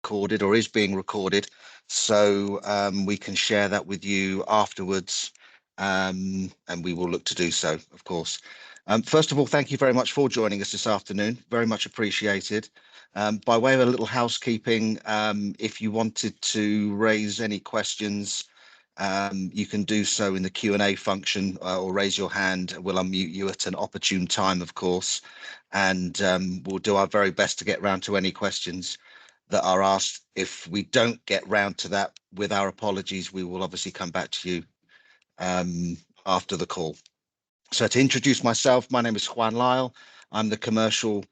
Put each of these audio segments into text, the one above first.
recorded or is being recorded, so we can share that with you afterwards, and we will look to do so, of course. First of all, thank you very much for joining us this afternoon. Very much appreciated. By way of a little housekeeping, if you wanted to raise any questions, you can do so in the Q&A function, or raise your hand. We'll unmute you at an opportune time, of course, and we'll do our very best to get round to any questions that are asked. If we don't get round to that, with our apologies, we will obviously come back to you after the call. So to introduce myself, my name is Juan Lyle. I'm the commercial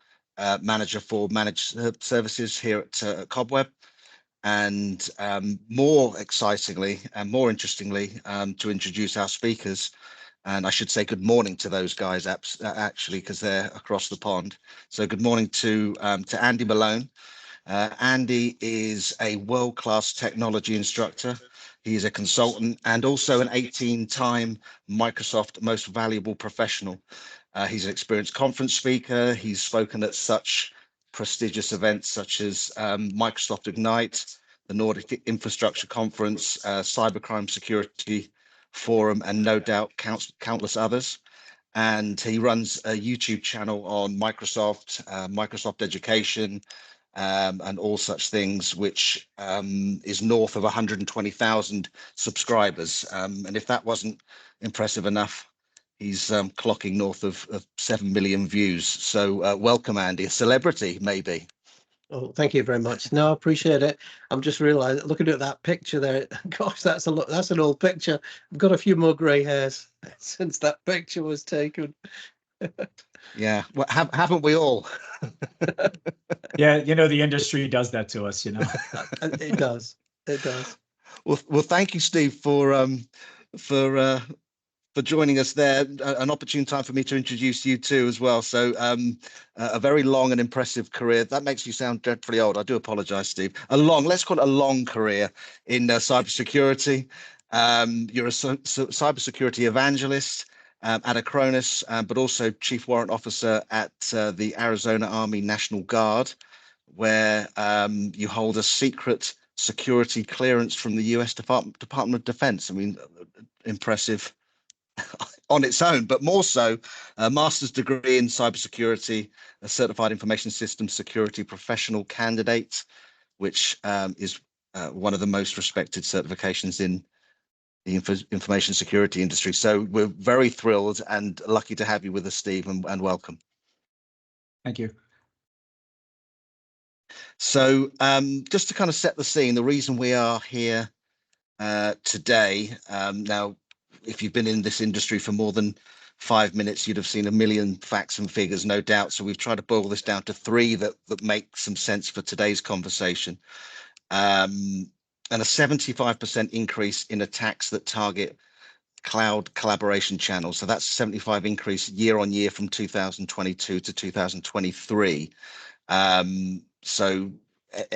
manager for managed services here at Cobweb. And more excitingly and more interestingly, to introduce our speakers. And I should say good morning to those guys, actually, because they're across the pond. So good morning to Andy Malone. Andy is a world-class technology instructor. He is a consultant and also an 18-time Microsoft Most Valuable Professional. He's an experienced conference speaker. He's spoken at such prestigious events such as Microsoft Ignite, the Nordic Infrastructure Conference, Cybercrime Security Forum, and no doubt countless others. And he runs a YouTube channel on Microsoft, Microsoft Education, and all such things, which is north of 120,000 subscribers. And if that wasn't impressive enough, he's clocking north of 7 million views. So welcome, Andy, a celebrity, maybe. Oh, thank you very much. No, I appreciate it. I'm just realizing, looking at that picture there, gosh, that's an old picture. I've got a few more grey hairs since that picture was taken. Yeah, well, haven't we all? Yeah, the industry does that to us, It does. It does. Well, thank you, Steve, for joining us there. An opportune time for me to introduce you too as well. So a very long and impressive career. That makes you sound dreadfully old. I do apologize, Steve. Let's call it a long career in cybersecurity. You're a cybersecurity evangelist at Acronis, but also Chief Warrant Officer at the Arizona Army National Guard, where you hold a secret security clearance from the US Department of Defense. I mean, impressive on its own, but more so a master's degree in cybersecurity, a certified information systems security professional candidate, which is one of the most respected certifications in the information security industry. So we're very thrilled and lucky to have you with us, Steve, and welcome. Thank you. So just to kind of set the scene, the reason we are here today, now, if you've been in this industry for more than 5 minutes, you'd have seen a million facts and figures, no doubt. So we've tried to boil this down to three that make some sense for today's conversation. And a 75% increase in attacks that target cloud collaboration channels. So that's a 75 increase year on year from 2022 to 2023. So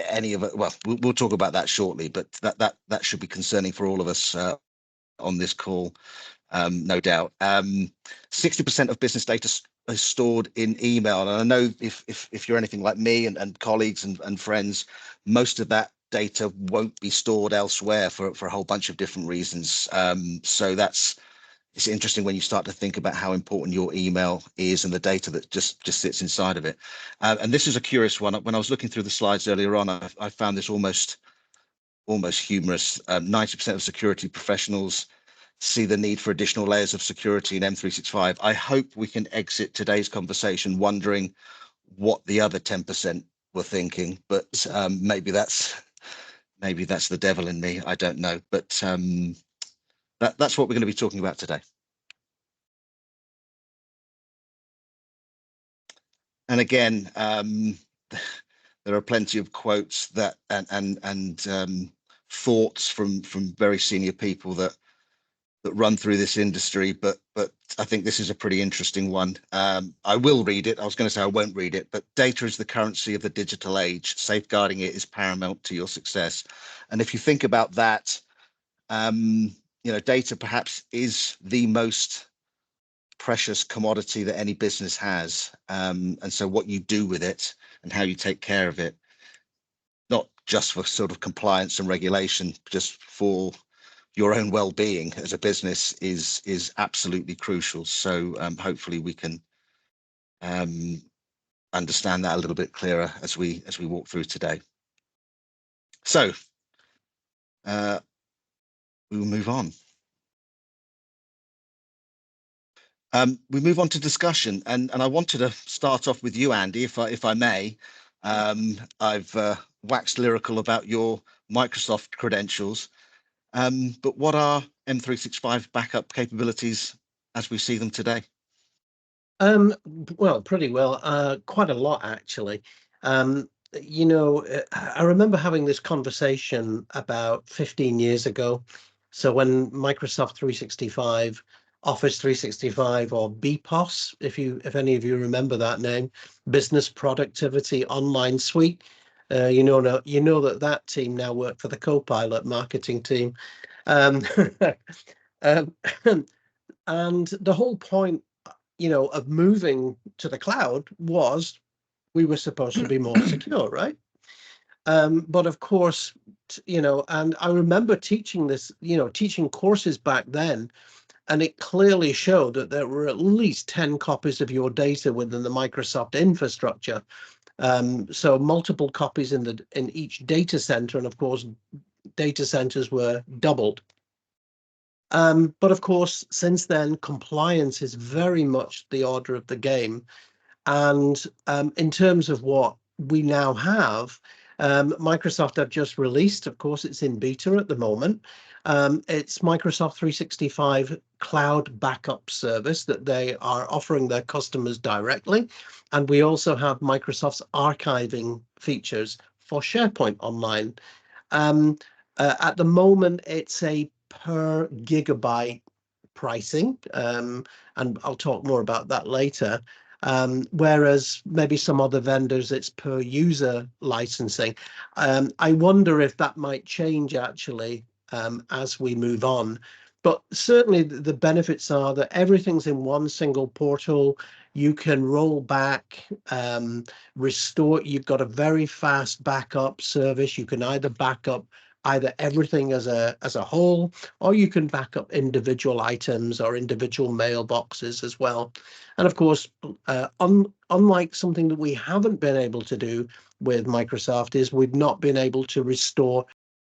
any of it, well, we'll talk about that shortly, but that should be concerning for all of us on this call, no doubt. 60% of business data is stored in email, and I know if you're anything like me and colleagues and friends, most of that data won't be stored elsewhere for a whole bunch of different reasons. So it's interesting when you start to think about how important your email is and the data that just sits inside of it. And this is a curious one. When I was looking through the slides earlier on, I found this almost humorous. 90% of security professionals see the need for additional layers of security in M365. I hope we can exit today's conversation wondering what the other 10% were thinking, but maybe that's the devil in me. I don't know, but that's what we're going to be talking about today. And again, there are plenty of quotes that and thoughts from very senior people that run through this industry, but I think this is a pretty interesting one. I will read it. I was going to say I won't read it, but data is the currency of the digital age. Safeguarding it is paramount to your success. And if you think about that, data perhaps is the most precious commodity that any business has. And so what you do with it and how you take care of it not just for sort of compliance and regulation, just for your own well-being as a business is absolutely crucial. So hopefully we can understand that a little bit clearer as we walk through today. So we will move on. We move on to discussion, and I wanted to start off with you, Andy, if I may. I've waxed lyrical about your Microsoft credentials, but what are M365 backup capabilities as we see them today? Well, pretty well, quite a lot actually. You know, I remember having this conversation about 15 years ago. So when Microsoft 365, Office 365, or BPOS, if any of you remember that name, Business Productivity Online Suite, you know that team now work for the Copilot marketing team. Um, um, and the whole point, you know, of moving to the cloud was we were supposed to be more secure, right? But of course, you know, and I remember teaching this, you know, teaching courses back then, and it clearly showed that there were at least 10 copies of your data within the Microsoft infrastructure. So multiple copies in each data center, and of course, data centers were doubled. But of course, since then, compliance is very much the order of the game. And in terms of what we now have, Microsoft have just released, of course, it's in beta at the moment. It's Microsoft 365 Cloud Backup Service that they are offering their customers directly. And we also have Microsoft's archiving features for SharePoint Online. At the moment, it's a per gigabyte pricing, and I'll talk more about that later. Whereas maybe some other vendors, it's per user licensing. I wonder if that might change actually as we move on. But certainly the benefits are that everything's in one single portal. You can roll back, restore. You've got a very fast backup service. You can either back up either everything as a whole, or you can back up individual items or individual mailboxes as well. And of course, unlike something that we haven't been able to do with Microsoft is we've not been able to restore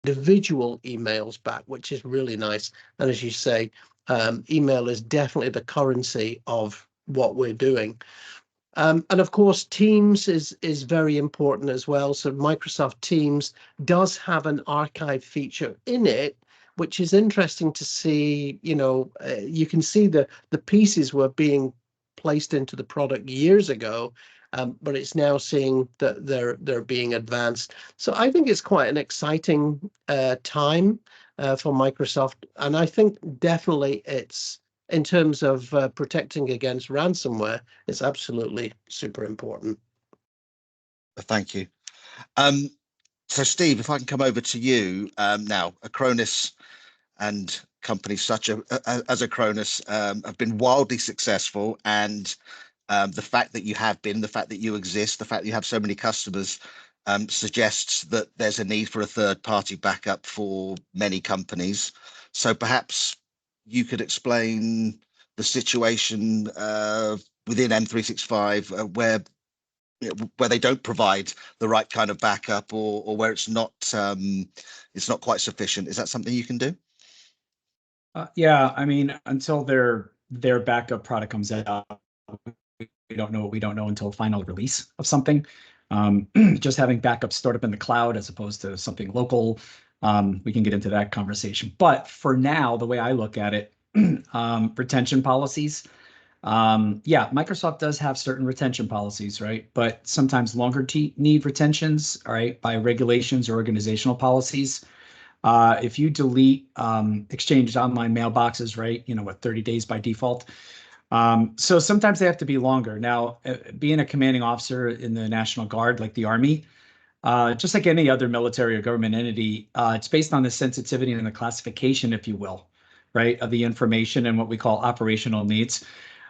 individual emails back, which is really nice. And as you say, email is definitely the currency of what we're doing. And of course, Teams is very important as well. So Microsoft Teams does have an archive feature in it, which is interesting to see. You know, you can see the pieces were being placed into the product years ago, but it's now seeing that they're being advanced. So I think it's quite an exciting time for Microsoft, and I think definitely it's in terms of protecting against ransomware, it's absolutely super important. Thank you. So Steve, if I can come over to you now, Acronis and companies such as Acronis have been wildly successful, and the fact that you exist, the fact that you have so many customers suggests that there's a need for a third-party backup for many companies. So perhaps you could explain the situation within M365 where they don't provide the right kind of backup, or where it's not quite sufficient. Is that something you can do? Yeah, I mean, until their backup product comes out, we don't know what we don't know until final release of something. Just having backup stored up in the cloud as opposed to something local, we can get into that conversation. But for now, the way I look at it, retention policies. Yeah, Microsoft does have certain retention policies, right? But sometimes longer need retentions, all right, by regulations or organizational policies. If you delete Exchange Online mailboxes, right, you know, what, 30 days by default. So sometimes they have to be longer. Now, being a commanding officer in the National Guard, like the Army, just like any other military or government entity, it's based on the sensitivity and the classification, if you will, right, of the information and what we call operational needs.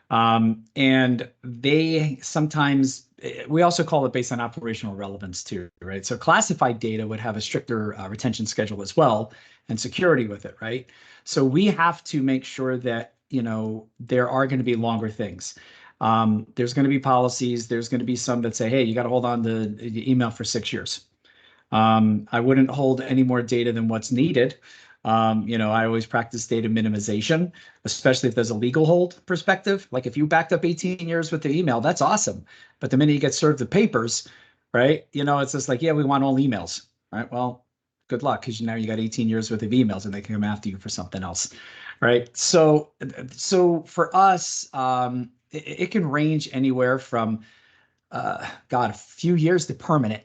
And they sometimes, we also call it based on operational relevance too, right? So classified data would have a stricter retention schedule as well and security with it, right? So we have to make sure that, there are going to be longer things. There's going to be policies. There's going to be some that say, hey, you got to hold on to the email for 6 years. I wouldn't hold any more data than what's needed. I always practice data minimization, especially if there's a legal hold perspective. Like if you backed up 18 years with the email, that's awesome. But the minute you get served the papers, right? It's just like, yeah, we want all emails, right? Well, good luck, because now you got 18 years worth of emails and they can come after you for something else, right? So for us, it can range anywhere from, a few years to permanent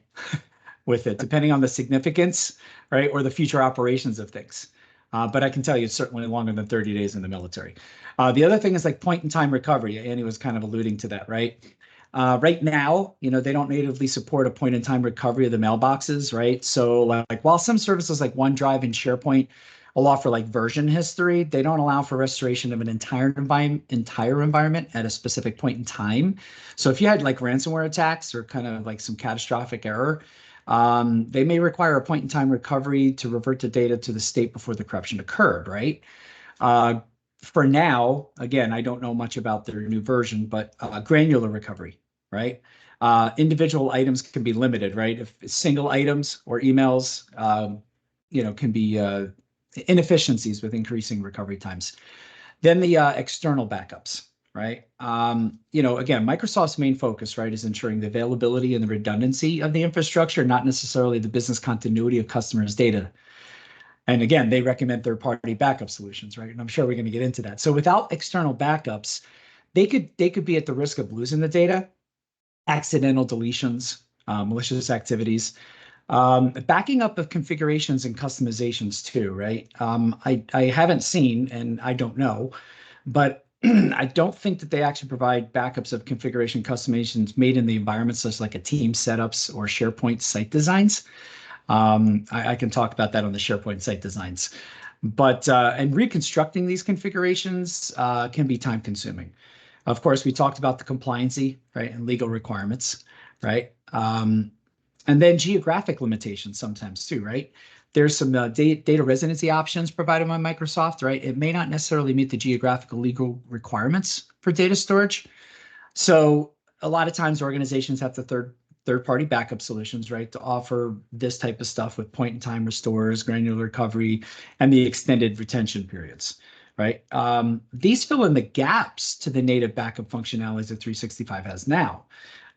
with it, depending on the significance, right, or the future operations of things. But I can tell you it's certainly longer than 30 days in the military. The other thing is like point in time recovery. Annie was kind of alluding to that, right? Right now, they don't natively support a point in time recovery of the mailboxes, right? So like while some services like OneDrive and SharePoint allow for like version history, they don't allow for restoration of an entire environment at a specific point in time. So if you had like ransomware attacks or kind of like some catastrophic error, they may require a point in time recovery to revert the data to the state before the corruption occurred, right? For now, again, I don't know much about their new version, but granular recovery, right? Individual items can be limited, right? If single items or emails, can be inefficiencies with increasing recovery times. Then the external backups, right? Again, Microsoft's main focus, right, is ensuring the availability and the redundancy of the infrastructure, not necessarily the business continuity of customers' data. And again, they recommend third-party backup solutions, right? And I'm sure we're going to get into that. So without external backups, they could be at the risk of losing the data, accidental deletions, malicious activities, backing up of configurations and customizations too, right? I haven't seen, and I don't know, but I don't think that they actually provide backups of configuration customizations made in the environment, such like a team setups or SharePoint site designs. I can talk about that on the SharePoint site designs. But and reconstructing these configurations can be time consuming. Of course, we talked about the compliancy, right, and legal requirements, right? And then geographic limitations sometimes too, right? There's some data residency options provided by Microsoft, right? It may not necessarily meet the geographical legal requirements for data storage. So a lot of times organizations have the third-party backup solutions, right, to offer this type of stuff with point-in-time restores, granular recovery, and the extended retention periods, right? These fill in the gaps to the native backup functionalities that 365 has now.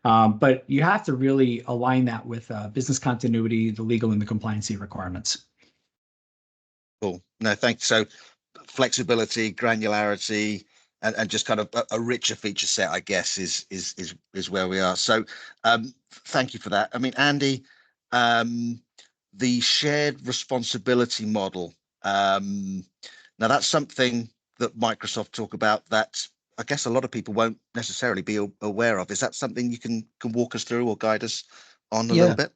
But you have to really align that with business continuity, the legal and the compliancy requirements. Cool. No, thanks. So flexibility, granularity, and just kind of a richer feature set, I guess, is where we are. So thank you for that. I mean, Andy, the shared responsibility model. Now that's something that Microsoft talk about that I guess a lot of people won't necessarily be aware of. Is that something you can walk us through or guide us on a little bit?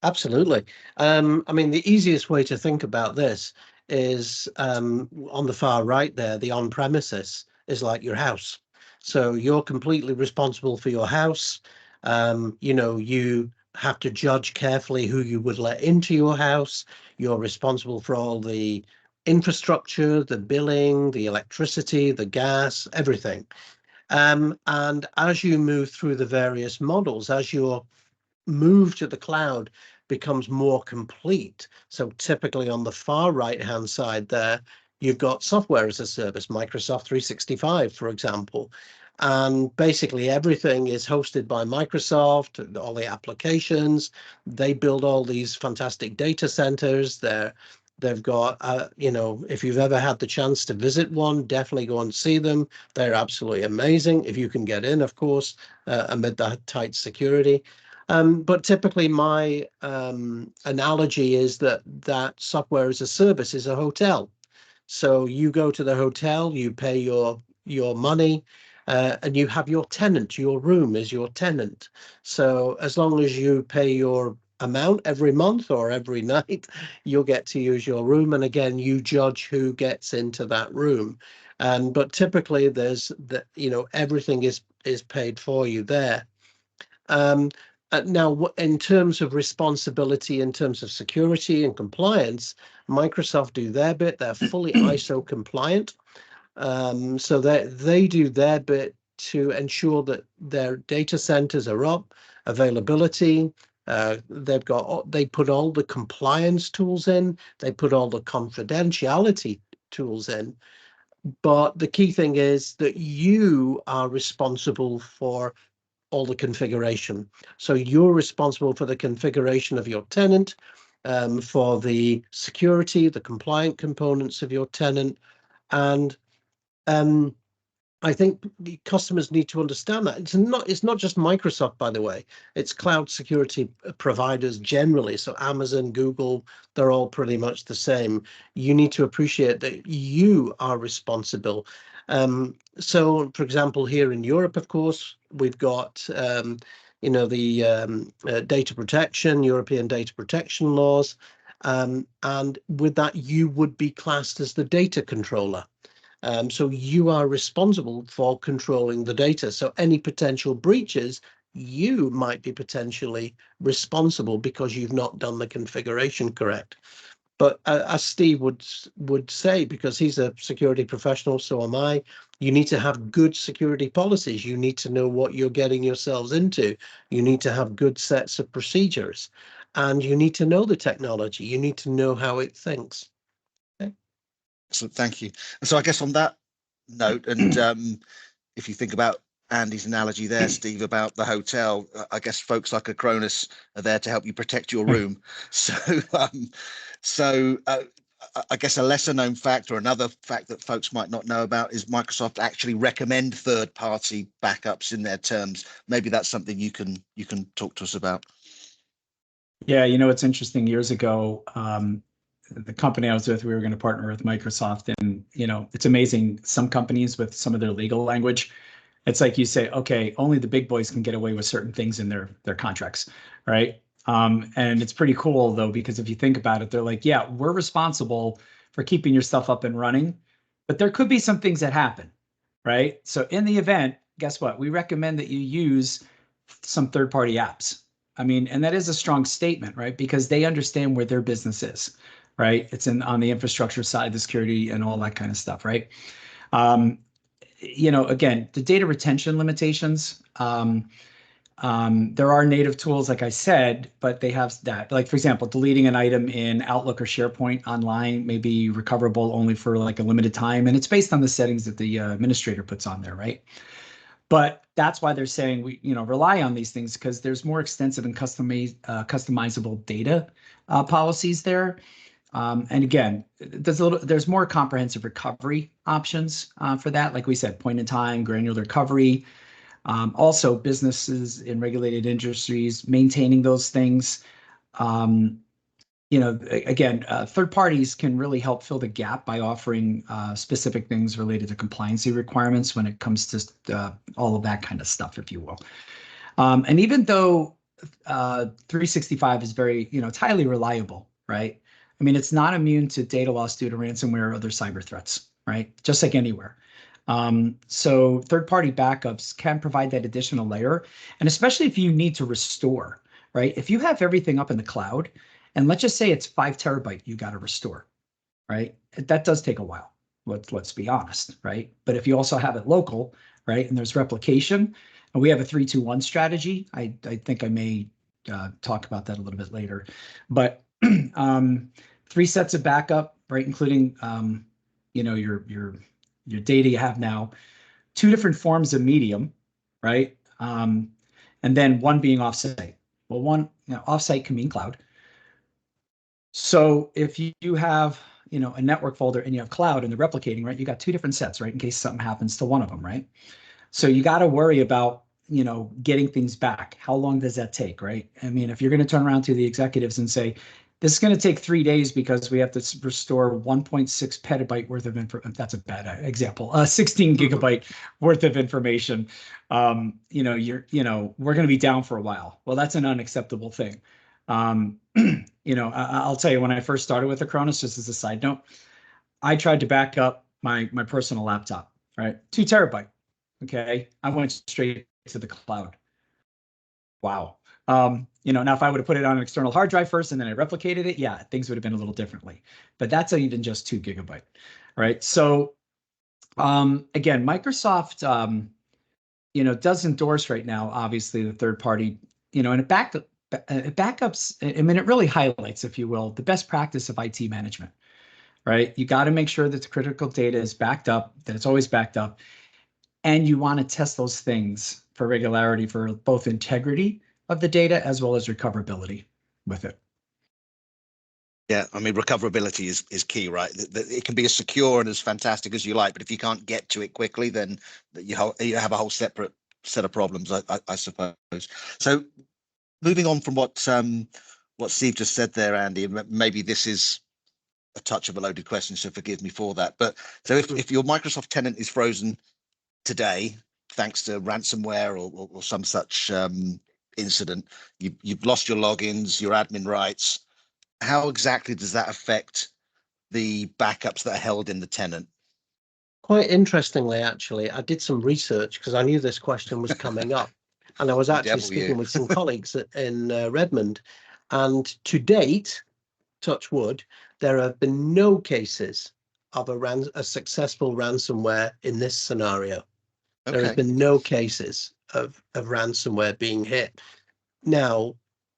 Absolutely. I mean, the easiest way to think about this is on the far right there, the on-premises is like your house. So you're completely responsible for your house. You have to judge carefully who you would let into your house. You're responsible for all the infrastructure, the billing, the electricity, the gas, everything. And as you move through the various models, as your move to the cloud becomes more complete. So typically on the far right hand side there, you've got software as a service, Microsoft 365, for example. And basically everything is hosted by Microsoft, all the applications. They build all these fantastic data centers. They've got, if you've ever had the chance to visit one, definitely go and see them. They're absolutely amazing. If you can get in, of course, amid that tight security. But typically my analogy is that software as a service is a hotel. So you go to the hotel, you pay your money, and you have your tenant. Your room is your tenant. So as long as you pay your amount every month or every night, you'll get to use your room. And again, you judge who gets into that room. But typically there's everything is paid for you there. Now, in terms of responsibility, in terms of security and compliance, Microsoft do their bit. They're fully ISO compliant. So they do their bit to ensure that their data centers are up, availability. They put all the compliance tools in, they put all the confidentiality tools in. But the key thing is that you are responsible for all the configuration. So you're responsible for the configuration of your tenant, for the security, the compliant components of your tenant, and um, I think the customers need to understand that it's not just Microsoft, by the way. It's cloud security providers generally. So Amazon, Google, they're all pretty much the same. You need to appreciate that you are responsible. So, for example, here in Europe, of course, we've got the data protection, European data protection laws, and with that, you would be classed as the data controller. So you are responsible for controlling the data. So any potential breaches, you might be potentially responsible because you've not done the configuration correct. But as Steve would say, because he's a security professional, so am I, you need to have good security policies. You need to know what you're getting yourselves into. You need to have good sets of procedures, and you need to know the technology. You need to know how it thinks. Okay. So thank you. And so I guess on that note, and if you think about Andy's analogy there, Steve, about the hotel, I guess folks like Acronis are there to help you protect your room. So I guess a lesser known fact, or another fact that folks might not know about, is Microsoft actually recommend third-party backups in their terms. Maybe that's something you can talk to us about. Yeah, it's interesting. Years ago, the company I was with, we were going to partner with Microsoft, and it's amazing. Some companies with some of their legal language, it's like you say, okay, only the big boys can get away with certain things in their contracts, right? And it's pretty cool though, because if you think about it, they're like, yeah, we're responsible for keeping your stuff up and running, but there could be some things that happen, right? So in the event, guess what? We recommend that you use some third-party apps. I mean, and that is a strong statement, right? Because they understand where their business is, right? It's on the infrastructure side, the security and all that kind of stuff, right? Again, the data retention limitations, there are native tools, like I said, but they have that. Like, for example, deleting an item in Outlook or SharePoint online may be recoverable only for like a limited time. And it's based on the settings that the administrator puts on there, right? But that's why they're saying we, rely on these things, because there's more extensive and customizable data policies there. And again, there's more comprehensive recovery options for that. Like we said, point in time, granular recovery. Also, businesses in regulated industries maintaining those things. Again, third parties can really help fill the gap by offering specific things related to compliancy requirements when it comes to all of that kind of stuff, if you will. And even though 365 is very, it's highly reliable, right? I mean, it's not immune to data loss due to ransomware or other cyber threats, right? Just like anywhere. So third-party backups can provide that additional layer, and especially if you need to restore, right? If you have everything up in the cloud, and let's just say it's 5 terabyte you got to restore, right? That does take a while. Let's be honest, right? But if you also have it local, right, and there's replication, and we have a 3-2-1 strategy. I think I may talk about that a little bit later, but 3 sets of backup, right, including your data you have now, 2 different forms of medium, right, and then 1 being offsite. Well, one offsite can mean cloud. So if you have a network folder and you have cloud and they're replicating, right, you got 2 different sets, right, in case something happens to one of them, right? So you got to worry about getting things back. How long does that take, right? I mean, if you're going to turn around to the executives and say, this is going to take 3 days because we have to restore 1.6 petabyte worth of information. That's a bad example. 16 gigabyte worth of information. We're going to be down for a while. Well, that's an unacceptable thing. I'll tell you, when I first started with Acronis, just as a side note, I tried to back up my personal laptop, right? 2 terabyte. Okay. I went straight to the cloud. Wow. Now if I would have put it on an external hard drive first and then I replicated it, yeah, things would have been a little differently. But that's even just 2 gigabyte, right? So again, Microsoft, does endorse right now, obviously, the third party, and backups. I mean, it really highlights, if you will, the best practice of IT management, right? You got to make sure that the critical data is backed up, that it's always backed up, and you want to test those things for regularity for both integrity of the data as well as recoverability with it. Yeah, I mean, recoverability is key, right? It can be as secure and as fantastic as you like, but if you can't get to it quickly, then you have a whole separate set of problems, I suppose. So moving on from what Steve just said there, Andy, and maybe this is a touch of a loaded question, so forgive me for that. But so if your Microsoft tenant is frozen today, thanks to ransomware or some such incident, you've lost your logins, your admin rights. How exactly does that affect the backups that are held in the tenant? Quite interestingly, actually, I did some research because I knew this question was coming up. And I was actually speaking with some colleagues in Redmond. And to date, touch wood, there have been no cases of a successful ransomware in this scenario. Okay. There has been no cases of ransomware being hit. Now,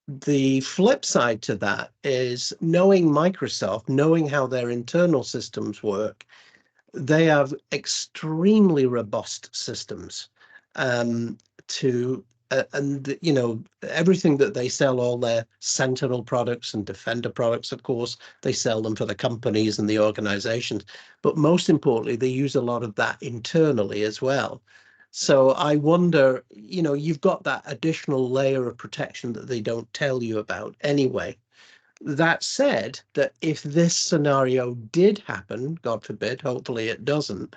the flip side to that is knowing Microsoft, knowing how their internal systems work, they have extremely robust systems and everything that they sell, all their Sentinel products and Defender products, of course, they sell them for the companies and the organizations. But most importantly, they use a lot of that internally as well. So I wonder, you've got that additional layer of protection that they don't tell you about anyway. That said, that if this scenario did happen, God forbid, hopefully it doesn't,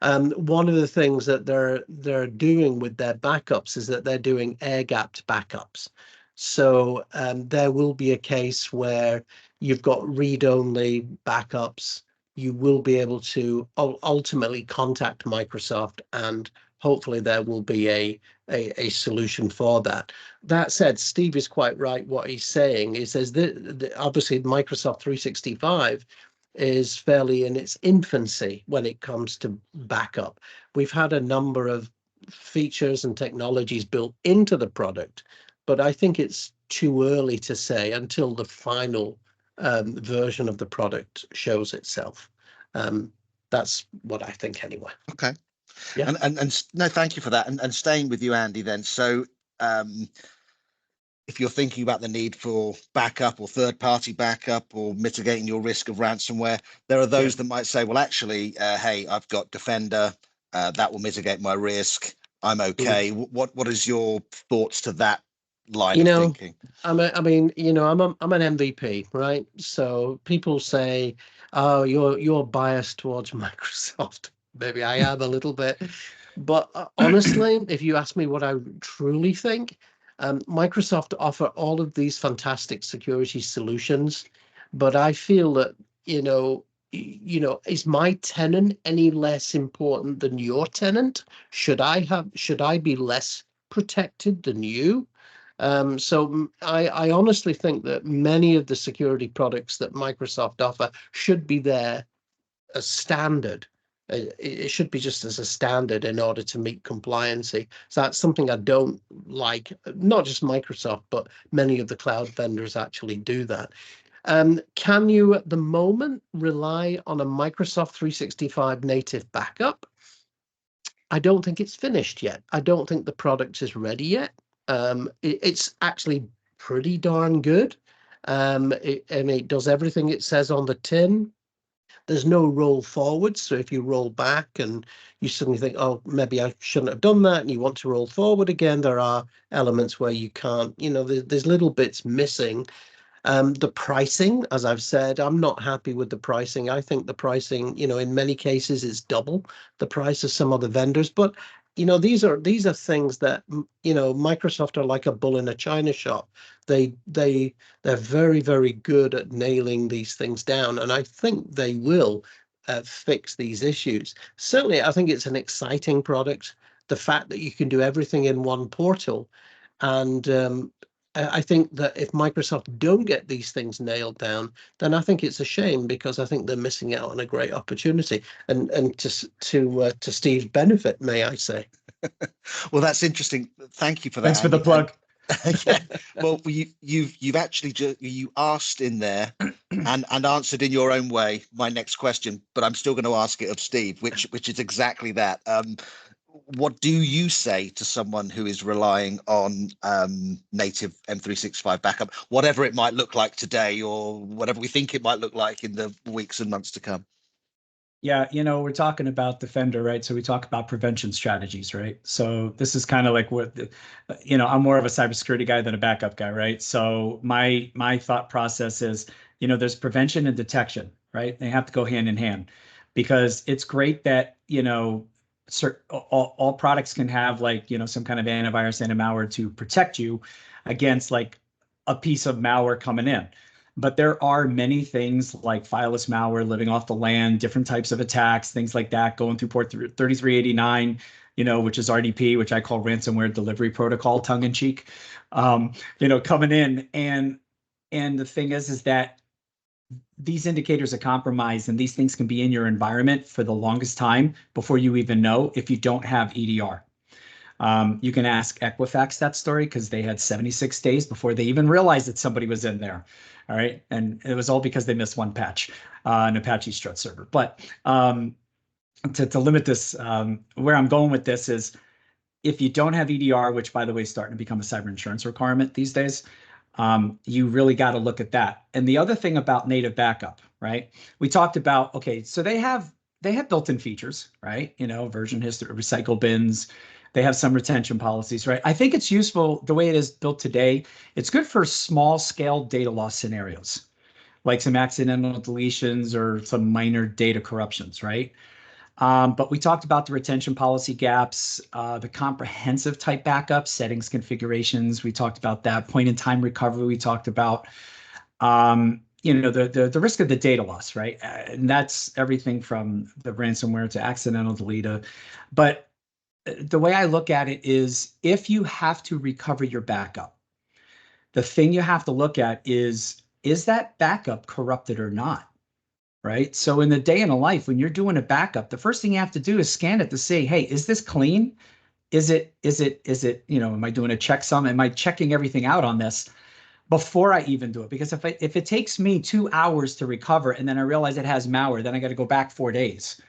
one of the things that they're doing with their backups is that they're doing air-gapped backups. So there will be a case where you've got read-only backups. You will be able to ultimately contact Microsoft, and hopefully there will be a solution for that. That said, Steve is quite right. What he's saying, he says that obviously Microsoft 365 is fairly in its infancy when it comes to backup. We've had a number of features and technologies built into the product, but I think it's too early to say until the final version of the product shows itself. That's what I think anyway. Okay. Yeah. And no, thank you for that. And staying with you, Andy, then. So if you're thinking about the need for backup or third-party backup or mitigating your risk of ransomware, there are those that might say, well, actually, hey, I've got Defender, that will mitigate my risk. I'm okay. What is your thoughts to that line of thinking? I'm an MVP, right? So people say, oh, you're biased towards Microsoft. Maybe I am a little bit. But honestly, if you ask me what I truly think, Microsoft offer all of these fantastic security solutions, but I feel that, is my tenant any less important than your tenant? Should I be less protected than you? So I honestly think that many of the security products that Microsoft offer should be there as standard. It should be just as a standard in order to meet compliancy. So that's something I don't like. Not just Microsoft, but many of the cloud vendors actually do that. Can you at the moment rely on a Microsoft 365 native backup? I don't think it's finished yet. I don't think the product is ready yet. It's actually pretty darn good. It does everything it says on the tin. There's no roll forward. So if you roll back and you suddenly think, oh, maybe I shouldn't have done that, and you want to roll forward again, there are elements where you can't, there's little bits missing. The pricing, as I've said, I'm not happy with the pricing. I think the pricing, in many cases is double the price of some other vendors. But, these are things that, Microsoft are like a bull in a china shop. They're very, very good at nailing these things down. And I think they will fix these issues. Certainly, I think it's an exciting product. The fact that you can do everything in one portal, and I think that if Microsoft don't get these things nailed down, then I think it's a shame, because I think they're missing out on a great opportunity. And to Steve's benefit, may I say. Well, that's interesting. Thank you for that. Thanks for the Andy. plug. Yeah. Well, you've actually you asked in there and answered in your own way my next question, but I'm still going to ask it of Steve, which is exactly that. What do you say to someone who is relying on native M365 backup, whatever it might look like today, or whatever we think it might look like in the weeks and months to come? Yeah, we're talking about Defender, right? So we talk about prevention strategies, right? So this is kind of like what, I'm more of a cybersecurity guy than a backup guy, right? So my thought process is, there's prevention and detection, right? They have to go hand in hand, because it's great that, all products can have like, some kind of antivirus and a malware to protect you against like a piece of malware coming in. But there are many things like fileless malware living off the land, different types of attacks, things like that, going through port 3389, which is RDP, which I call ransomware delivery protocol, tongue in cheek, coming in. And the thing is that these indicators of compromise and these things can be in your environment for the longest time before you even know, if you don't have EDR. You can ask Equifax that story, because they had 76 days before they even realized that somebody was in there. All right. And it was all because they missed one patch, an Apache Strut server. But to limit this, where I'm going with this is, if you don't have EDR, which by the way is starting to become a cyber insurance requirement these days, you really got to look at that. And the other thing about native backup, right? We talked about, okay, so they have built-in features, right? Version history, recycle bins. They have some retention policies, right? I think it's useful the way it is built today. It's good for small scale data loss scenarios, like some accidental deletions or some minor data corruptions, right? But we talked about the retention policy gaps, the comprehensive type backups, settings, configurations. We talked about that point in time recovery. We talked about, the risk of the data loss, right? And that's everything from the ransomware to accidental delete. But the way I look at it is, if you have to recover your backup, the thing you have to look at is that backup corrupted or not? Right. So in the day in a life, when you're doing a backup, the first thing you have to do is scan it to say, hey, is this clean? Is it, am I doing a checksum? Am I checking everything out on this before I even do it? Because if it takes me 2 hours to recover and then I realize it has malware, then I got to go back 4 days.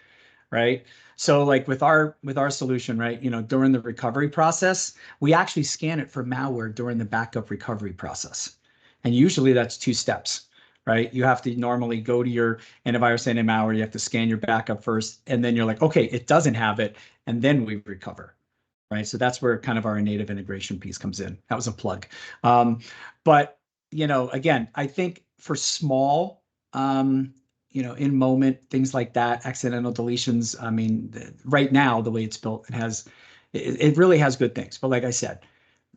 Right. So like with our solution, right, during the recovery process, we actually scan it for malware during the backup recovery process. And usually that's 2 steps. Right. You have to normally go to your antivirus and malware. You have to scan your backup first. And then you're like, OK, it doesn't have it. And then we recover. Right. So that's where kind of our native integration piece comes in. That was a plug. But, again, I think for small, in moment, things like that, accidental deletions. I mean, right now, the way it's built, it really has good things. But like I said,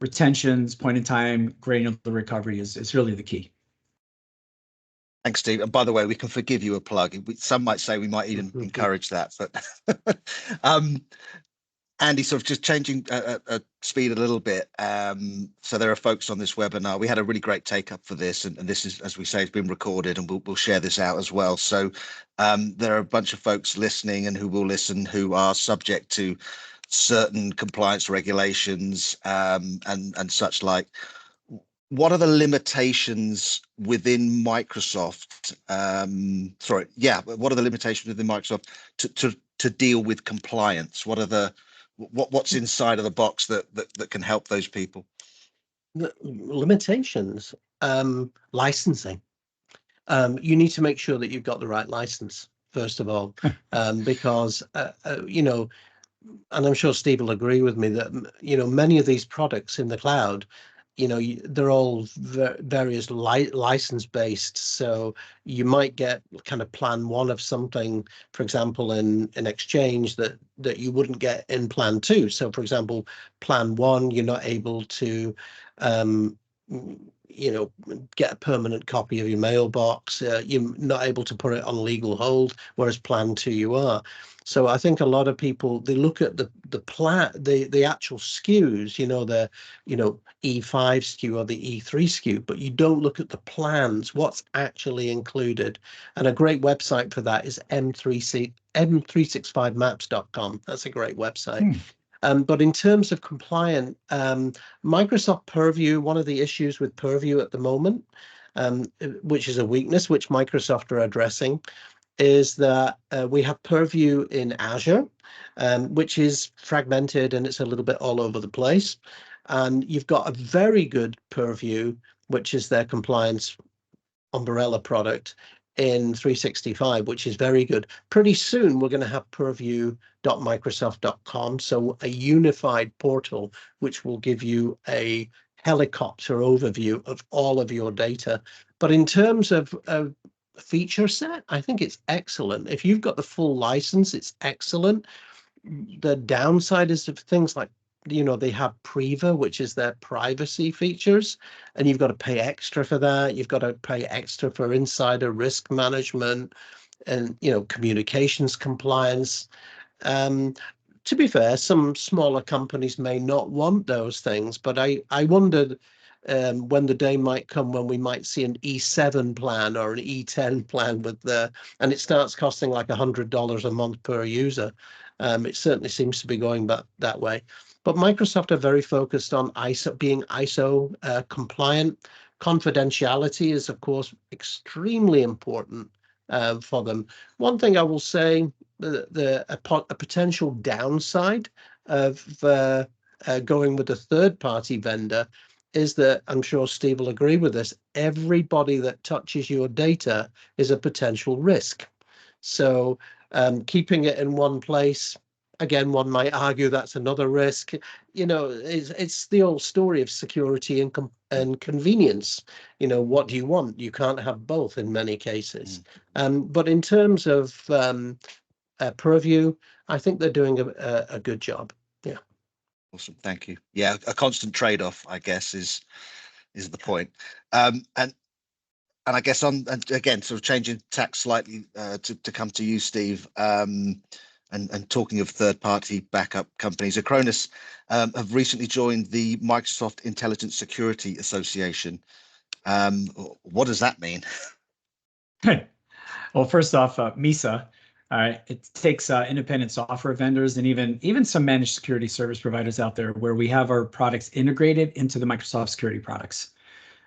retentions, point in time, granular recovery is really the key. Thanks, Steve. And by the way, we can forgive you a plug. Some might say we might even encourage that. But Andy, sort of just changing speed a little bit. So there are folks on this webinar. We had a really great take up for this, and this is, as we say, it's been recorded, and we'll share this out as well. So there are a bunch of folks listening and who will listen who are subject to certain compliance regulations and such like. What are the limitations within Microsoft? What are the limitations within Microsoft to deal with compliance? What are what's inside of the box that can help those people? The limitations, licensing. You need to make sure that you've got the right license, first of all, because and I'm sure Steve will agree with me that many of these products in the cloud, they're all various license based. So you might get kind of plan 1 of something, for example, in Exchange that you wouldn't get in plan 2. So for example, plan 1, you're not able to get a permanent copy of your mailbox. You're not able to put it on legal hold, whereas Plan 2 you are. So I think a lot of people, they look at the actual SKUs, the E5 SKU or the E3 SKU, but you don't look at the plans, what's actually included. And a great website for that is m365maps.com. That's a great website. But in terms of compliant, Microsoft Purview, one of the issues with Purview at the moment, which is a weakness which Microsoft are addressing, is that we have Purview in Azure, which is fragmented and it's a little bit all over the place. And you've got a very good Purview, which is their compliance umbrella product in 365, which is very good. Pretty soon, we're going to have purview.microsoft.com, so a unified portal, which will give you a helicopter overview of all of your data. But in terms of feature set, I think it's excellent. If you've got the full license, it's excellent. The downside is of things like, they have Priva, which is their privacy features, and you've got to pay extra for that. You've got to pay extra for insider risk management and, communications compliance. To be fair, some smaller companies may not want those things, but I wondered when the day might come when we might see an E7 plan or an E10 plan and it starts costing like $100 a month per user. It certainly seems to be going back that way. But Microsoft are very focused on being ISO compliant. Confidentiality is, of course, extremely important for them. One thing I will say, a potential downside of going with a third-party vendor is that, I'm sure Steve will agree with this, everybody that touches your data is a potential risk. So keeping it in one place, again, one might argue that's another risk. It's the old story of security and convenience. What do you want? You can't have both in many cases. But in terms of Purview, I think they're doing a good job. Yeah. Awesome, thank you. Yeah, a constant trade-off, I guess, is the point. And I guess and again, sort of changing tack slightly to come to you, Steve. And talking of third-party backup companies, Acronis have recently joined the Microsoft Intelligent Security Association. What does that mean? Well, first off, MISA, it takes independent software vendors and even some managed security service providers out there where we have our products integrated into the Microsoft security products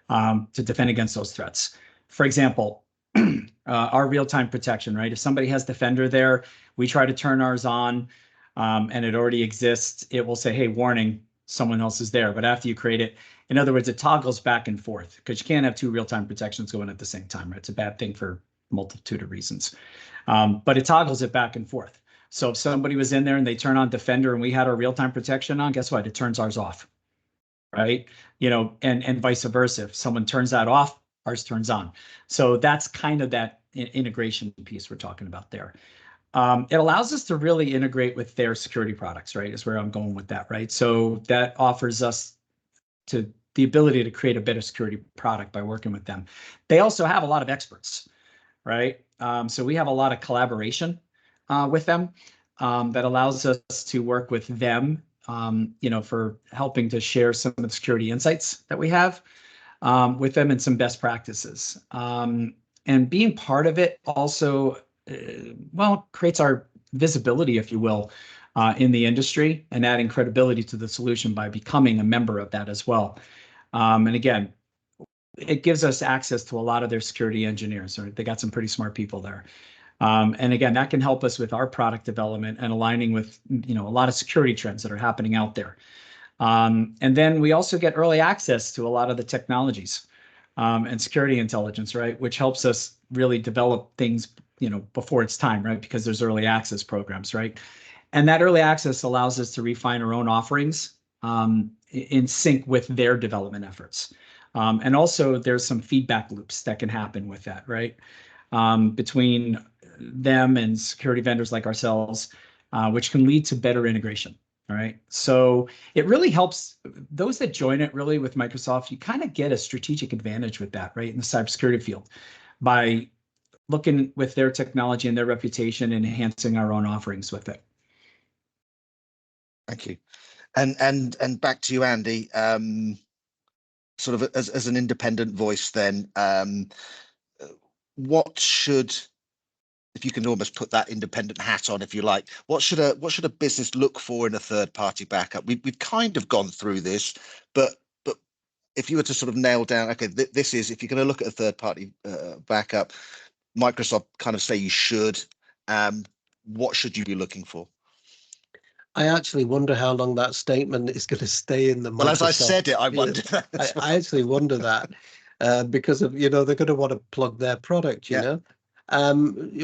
to defend against those threats. For example, our real-time protection, right? If somebody has Defender there, we try to turn ours on and it already exists. It will say, hey, warning, someone else is there. But after you create it, in other words, it toggles back and forth because you can't have two real-time protections going at the same time, right? It's a bad thing for a multitude of reasons. But it toggles it back and forth. So if somebody was in there and they turn on Defender and we had our real-time protection on, guess what? It turns ours off, right? And vice versa. If someone turns that off, ours turns on. So that's kind of that integration piece we're talking about there. It allows us to really integrate with their security products, right? Is where I'm going with that, right? So that offers us the ability to create a better security product by working with them. They also have a lot of experts, right? So we have a lot of collaboration with them that allows us to work with them, for helping to share some of the security insights that we have with them and some best practices. And being part of it also, creates our visibility, if you will, in the industry and adding credibility to the solution by becoming a member of that as well. And again, it gives us access to a lot of their security engineers. Right? They got some pretty smart people there. And again, that can help us with our product development and aligning with, a lot of security trends that are happening out there. And then we also get early access to a lot of the technologies and security intelligence, right? Which helps us really develop things, before it's time, right? Because there's early access programs, right? And that early access allows us to refine our own offerings in sync with their development efforts. And also there's some feedback loops that can happen with that, right? Between them and security vendors like ourselves, which can lead to better integration, All right. So it really helps those that join it really with Microsoft. You kind of get a strategic advantage with that, right? In the cybersecurity field by looking with their technology and their reputation and enhancing our own offerings with it. Thank you. And back to you, Andy. Sort of as an independent voice, then, what should, if you can almost put that independent hat on, if you like, what should a business look for in a third party backup? We've kind of gone through this, but if you were to sort of nail down, okay, this is, if you're going to look at a third party backup, Microsoft kind of say you should. What should you be looking for? I actually wonder how long that statement is going to stay in the Microsoft. Well, as I said it, I wonder. I actually wonder that because of, they're going to want to plug their product, you know.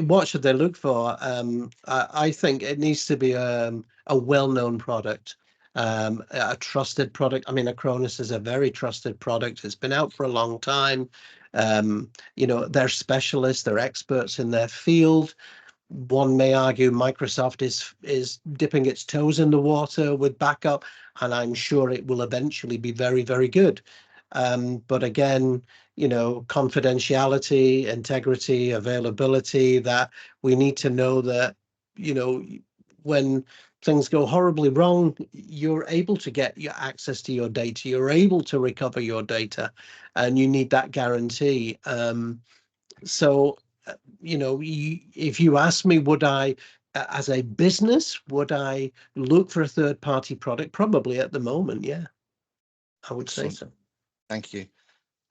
What should they look for? I think it needs to be a well-known product, a trusted product. I mean, Acronis is a very trusted product. It's been out for a long time. They're specialists, they're experts in their field. One may argue Microsoft is dipping its toes in the water with backup, and I'm sure it will eventually be very, very good. But again, confidentiality, integrity, availability, that we need to know that, when things go horribly wrong, you're able to get your access to your data, you're able to recover your data, and you need that guarantee. If you ask me, would I, as a business, would I look for a third party product? Probably at the moment, yeah, I would say so. Thank you.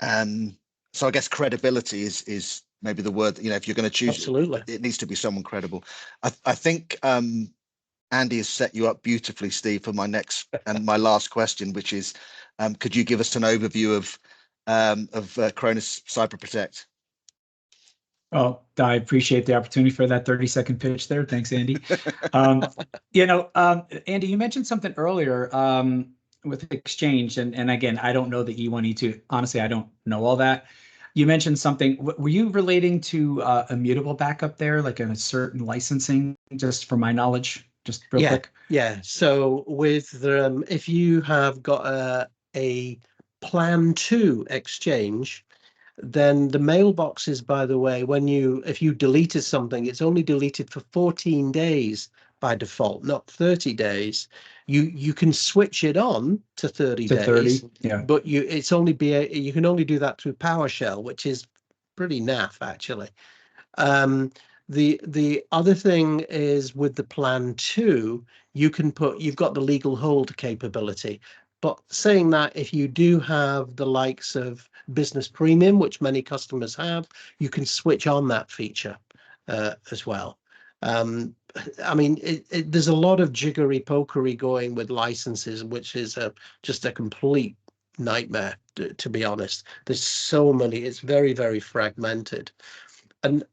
So I guess credibility is maybe the word, if you're going to choose. Absolutely. It needs to be someone credible. I think Andy has set you up beautifully, Steve, for my next and my last question, which is, could you give us an overview of Acronis Cyber Protect? Well, I appreciate the opportunity for that 30-second pitch there. Thanks, Andy. Andy, you mentioned something earlier with Exchange, and again, I don't know the E1, E2. Honestly, I don't know all that. You mentioned something. Were you relating to immutable backup there, like a certain licensing, just for my knowledge, just real quick? Yeah. So with if you have got a Plan 2 Exchange, then the mailboxes, by the way, if you deleted something, it's only deleted for 14 days by default, not 30 days. You can switch it on to 30 days, yeah. But you can only do that through PowerShell, which is pretty naff, actually. The other thing is with the Plan 2, you've got the legal hold capability. But saying that, if you do have the likes of Business Premium, which many customers have, you can switch on that feature as well. I mean, there's a lot of jiggery pokery going with licenses, which is just a complete nightmare, to be honest. There's so many, it's very, very fragmented. And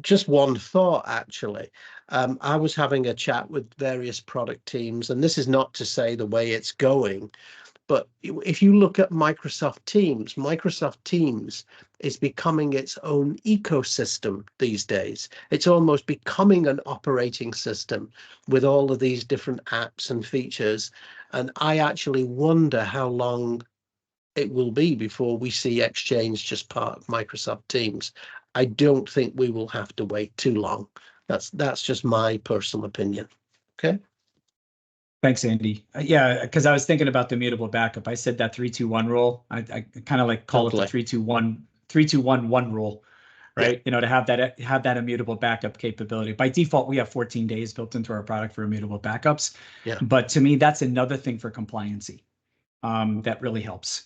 just one thought, actually. I was having a chat with various product teams, and this is not to say the way it's going, but if you look at Microsoft Teams is becoming its own ecosystem these days. It's almost becoming an operating system with all of these different apps and features. And I actually wonder how long it will be before we see Exchange just part of Microsoft Teams. I don't think we will have to wait too long. That's just my personal opinion. Okay. Thanks, Andy. Yeah, because I was thinking about the immutable backup. I said that 3-2-1 rule. I kind of like call it the 3-2-1 rule, right? Yeah. To have that immutable backup capability. By default, we have 14 days built into our product for immutable backups. Yeah. But to me, that's another thing for compliancy that really helps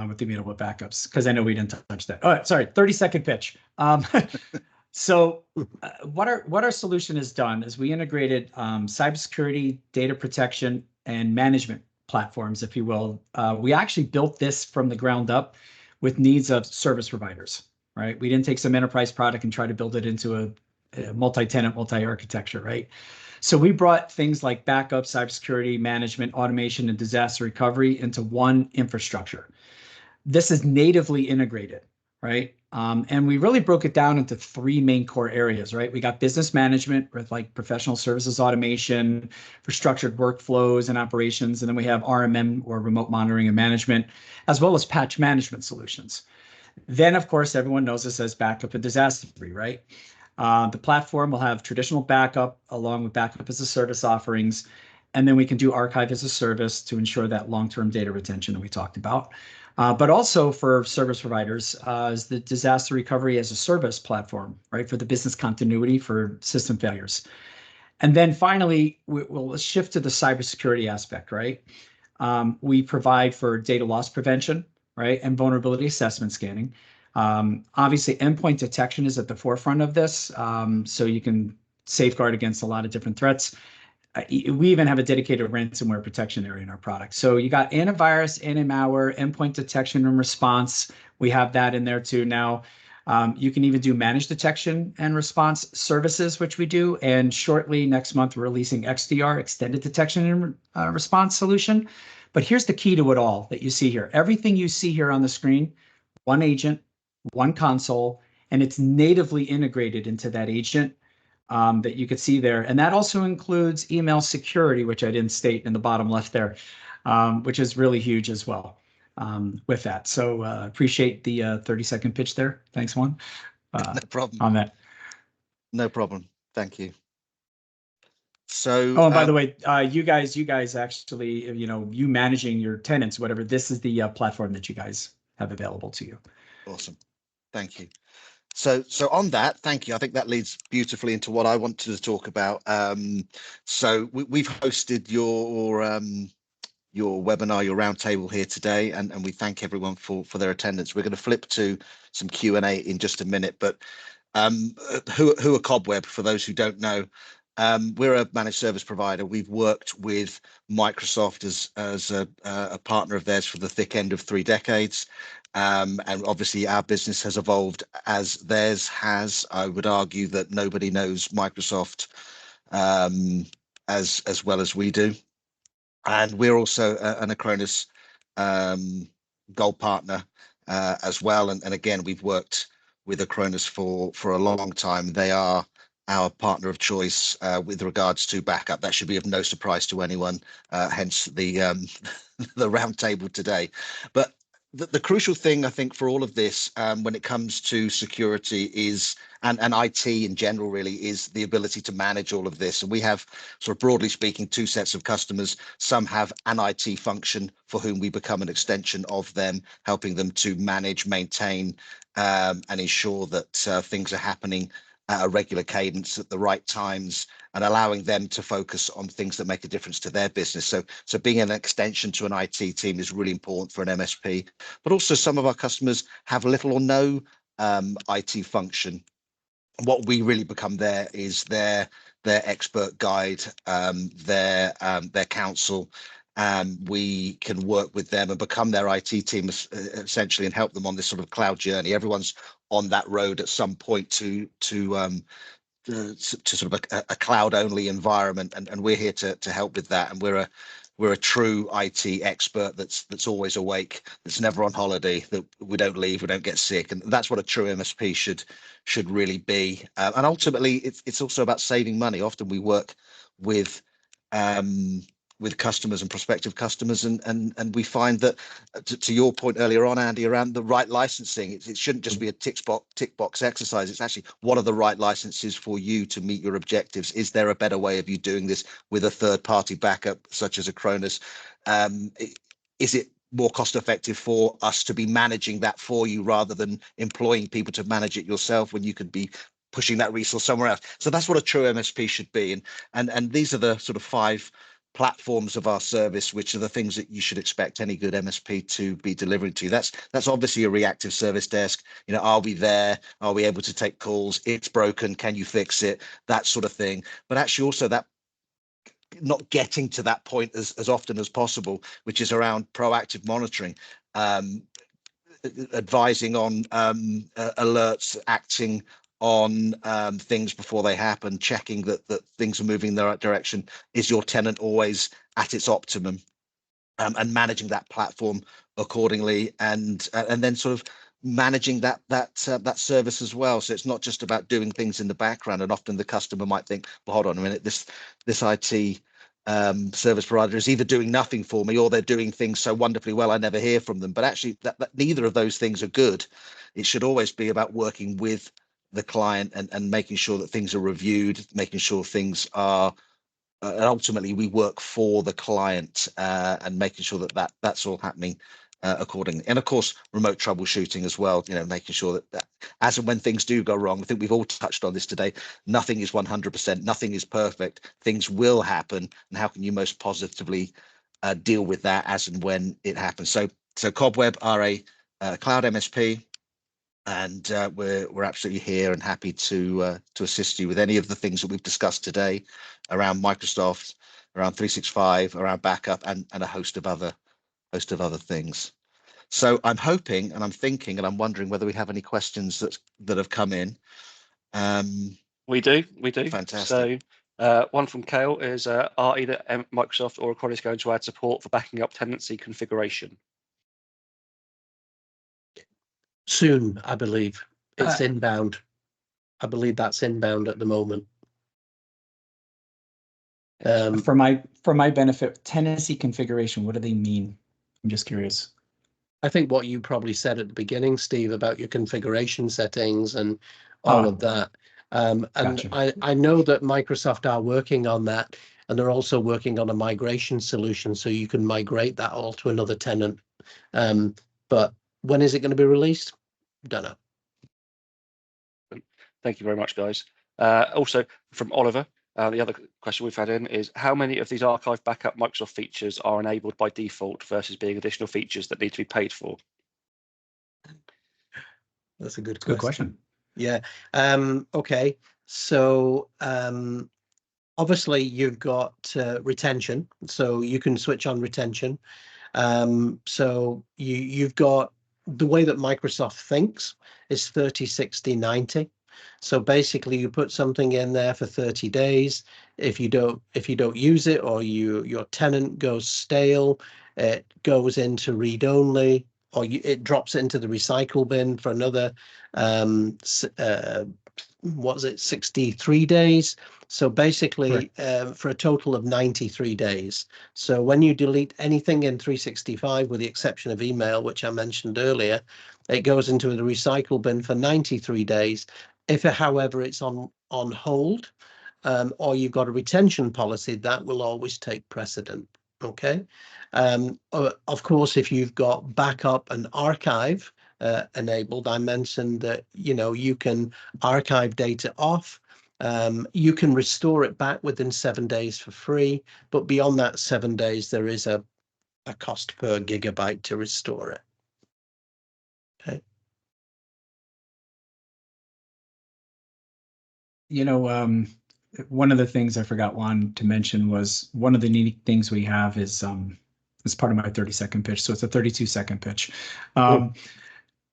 with the immutable backups, because I know we didn't touch that. Oh, sorry, 30-second pitch. So what our solution has done is we integrated cybersecurity, data protection, and management platforms, if you will. We actually built this from the ground up with needs of service providers, right? We didn't take some enterprise product and try to build it into a multi-tenant, multi-architecture, right? So we brought things like backup, cybersecurity, management, automation, and disaster recovery into one infrastructure. This is natively integrated, right? And we really broke it down into three main core areas, right? We got business management with like professional services automation for structured workflows and operations. And then we have RMM, or remote monitoring and management, as well as patch management solutions. Then, of course, everyone knows this as backup and disaster-free, right? The platform will have traditional backup along with backup as a service offerings. And then we can do archive as a service to ensure that long-term data retention that we talked about. But also for service providers is the disaster recovery as a service platform, right? For the business continuity for system failures. And then finally, we'll shift to the cybersecurity aspect, right? We provide for data loss prevention, right? And vulnerability assessment scanning. Obviously, endpoint detection is at the forefront of this. So you can safeguard against a lot of different threats. We even have a dedicated ransomware protection area in our product. So you got antivirus, anti-malware, endpoint detection and response. We have that in there too now. You can even do managed detection and response services, which we do. And shortly next month, we're releasing XDR, extended detection and response solution. But here's the key to it all that you see here. Everything you see here on the screen, one agent, one console, and it's natively integrated into that agent that you could see there. And that also includes email security, which I didn't state in the bottom left there, which is really huge as well with that. So appreciate the 30-second pitch there. Thanks, Juan. No problem. On that. No problem. Thank you. So, oh, and by the way, you guys actually, you managing your tenants, whatever, this is the platform that you guys have available to you. Awesome. Thank you. So on that, thank you. I think that leads beautifully into what I wanted to talk about. So we've hosted your webinar, your roundtable here today, and we thank everyone for their attendance. We're going to flip to some Q&A in just a minute, but who are Cobweb, for those who don't know? We're a managed service provider. We've worked with Microsoft as a partner of theirs for the thick end of 3 decades. And obviously our business has evolved as theirs has. I would argue that nobody knows Microsoft as well as we do. And we're also an Acronis Gold partner as well. And again, we've worked with Acronis for a long time. They are our partner of choice with regards to backup. That should be of no surprise to anyone, hence the the roundtable today. But the crucial thing, I think, for all of this when it comes to security is, and IT in general really, is the ability to manage all of this. And we have, sort of broadly speaking, 2 sets of customers. Some have an IT function for whom we become an extension of them, helping them to manage, maintain, and ensure that things are happening at a regular cadence at the right times, and allowing them to focus on things that make a difference to their business. So being an extension to an IT team is really important for an MSP. But also some of our customers have little or no IT function. What we really become there is their expert guide, their counsel. We can work with them and become their IT team essentially, and help them on this sort of cloud journey. Everyone's on that road at some point to sort of a cloud only environment, and we're here to help with that. And we're a true IT expert that's always awake, that's never on holiday, that we don't leave, we don't get sick, and that's what a true MSP should really be. And ultimately, it's also about saving money. Often we work with customers and prospective customers, and we find that, to your point earlier on, Andy, around the right licensing, it shouldn't just be a tick box exercise. It's actually, what are the right licenses for you to meet your objectives? Is there a better way of you doing this with a third-party backup such as Acronis? Is it more cost effective for us to be managing that for you rather than employing people to manage it yourself, when you could be pushing that resource somewhere else? So that's what a true MSP should be. And these are the sort of 5 platforms of our service, which are the things that you should expect any good MSP to be delivering to you. That's obviously a reactive service desk. Are we there? Are we able to take calls? It's broken, can you fix it? That sort of thing. But actually also that not getting to that point as often as possible, which is around proactive monitoring, advising on alerts, acting on things before they happen, checking that things are moving in the right direction. Is your tenant always at its optimum? And managing that platform accordingly, and then sort of managing that service as well. So it's not just about doing things in the background. And often the customer might think, well, hold on a minute, this IT service provider is either doing nothing for me or they're doing things so wonderfully well I never hear from them. But actually, that neither of those things are good. It should always be about working with the client and making sure that things are reviewed, making sure things are and ultimately we work for the client and making sure that's all happening accordingly. And of course, remote troubleshooting as well, making sure that as and when things do go wrong, I think we've all touched on this today, nothing is 100%, nothing is perfect, things will happen, and how can you most positively deal with that as and when it happens. So Cobweb are a cloud MSP, and we're absolutely here and happy to assist you with any of the things that we've discussed today around Microsoft, around 365, around backup, and a host of other things. So I'm hoping and I'm thinking and I'm wondering whether we have any questions that have come in. We do. Fantastic. So one from Kale is, are either Microsoft or Acronis going to add support for backing up tenancy configuration? Soon, I believe. It's inbound. I believe that's inbound at the moment. For my benefit, tenancy configuration, what do they mean? I'm just curious. I think what you probably said at the beginning, Steve, about your configuration settings and all of that. And Gotcha. I know that Microsoft are working on that, and they're also working on a migration solution so you can migrate that all to another tenant. But when is it going to be released? Don't know. Thank you very much, guys. Also from Oliver, the other question we've had in is, how many of these archive backup Microsoft features are enabled by default versus being additional features that need to be paid for? That's a good Good question. Yeah. Okay. So obviously you've got retention, so you can switch on retention. So you've got the way that Microsoft thinks is 30, 60, 90. So basically you put something in there for 30 days. If you don't use it, or your tenant goes stale, it goes into read only, or it drops into the recycle bin for another what was it, 63 days. So basically for a total of 93 days. So when you delete anything in 365, with the exception of email, which I mentioned earlier, it goes into the recycle bin for 93 days. If, however, it's on hold, or you've got a retention policy, that will always take precedent. Okay. Of course, if you've got backup and archive enabled, I mentioned that you can archive data off. You can restore it back within 7 days for free, but beyond that 7 days, there is a cost per gigabyte to restore it. Okay. One of the things I forgot to mention was one of the neat things we have is as part of my 30-second pitch. So it's a 32-second pitch.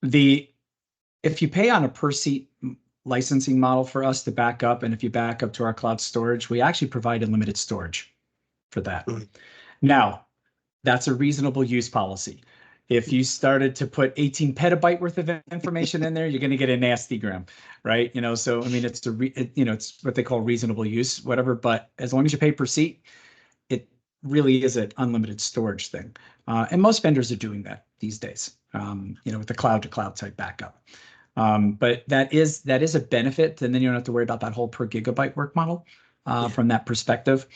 If you pay on a per seat licensing model for us to back up, and if you back up to our cloud storage, we actually provide unlimited storage for that. Now, that's a reasonable use policy. If you started to put 18 petabyte worth of information in there, you're going to get a nasty gram, right? So I mean, it's it's what they call reasonable use, whatever. But as long as you pay per seat, it really is an unlimited storage thing, and most vendors are doing that these days. With the cloud to cloud type backup. But that is a benefit, and then you don't have to worry about that whole per gigabyte work model from that perspective.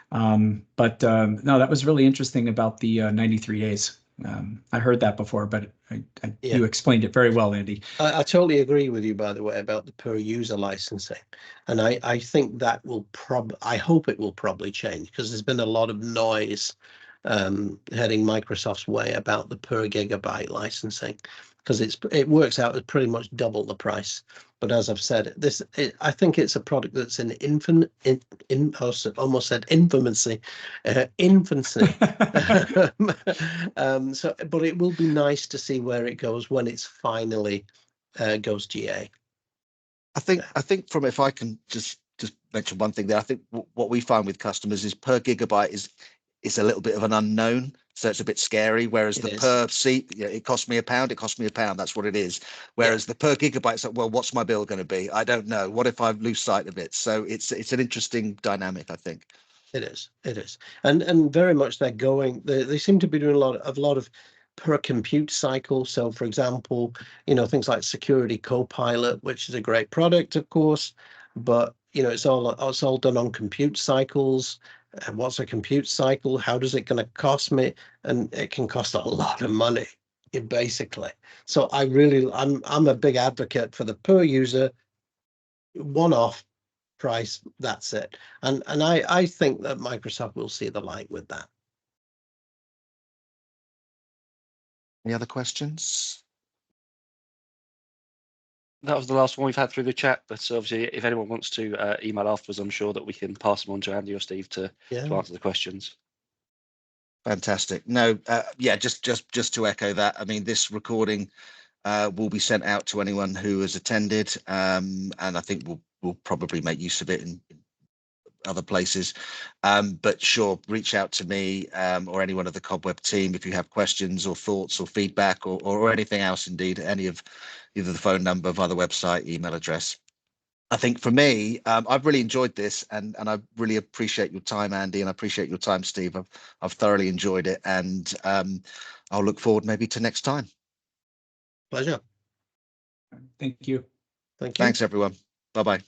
But no, that was really interesting about the 93 days. I heard that before, but you explained it very well, Andy. I totally agree with you, by the way, about the per user licensing. And I think that will I hope it will probably change, because there's been a lot of noise heading Microsoft's way about the per gigabyte licensing, because it works out at pretty much double the price. But as I've said, I think it's a product that's in almost said infancy. So, but it will be nice to see where it goes when it's finally goes GA. I think from, if I can just mention one thing there, I think what we find with customers is per gigabyte is is a little bit of an unknown, so it's a bit scary. Whereas the per seat, it cost me £1, it cost me £1. That's what it is. Whereas the per gigabyte's like, well, what's my bill going to be? I don't know. What if I lose sight of it? So it's an interesting dynamic, I think. It is, and very much they seem to be doing a lot of per compute cycle. So, for example, things like Security Copilot, which is a great product, of course, but it's all done on compute cycles. And what's a compute cycle? How does it going to cost me? And it can cost a lot of money, basically. So I'm a big advocate for the per user one-off price. That's it. And I think that Microsoft will see the light with that. Any other questions? That was the last one we've had through the chat, but obviously if anyone wants to email afterwards, I'm sure that we can pass them on to Andy or Steve to answer the questions. Fantastic. No, just to echo that, I mean, this recording will be sent out to anyone who has attended, and I think we'll probably make use of it in other places. But sure, reach out to me or anyone of the Cobweb team if you have questions or thoughts or feedback or anything else, indeed, any of either the phone number, via the website, email address. I think for me, I've really enjoyed this, and I really appreciate your time, Andy, and I appreciate your time, Steve. I've thoroughly enjoyed it, and I'll look forward maybe to next time. Pleasure. Thank you. Thank you. Thanks, everyone. Bye-bye.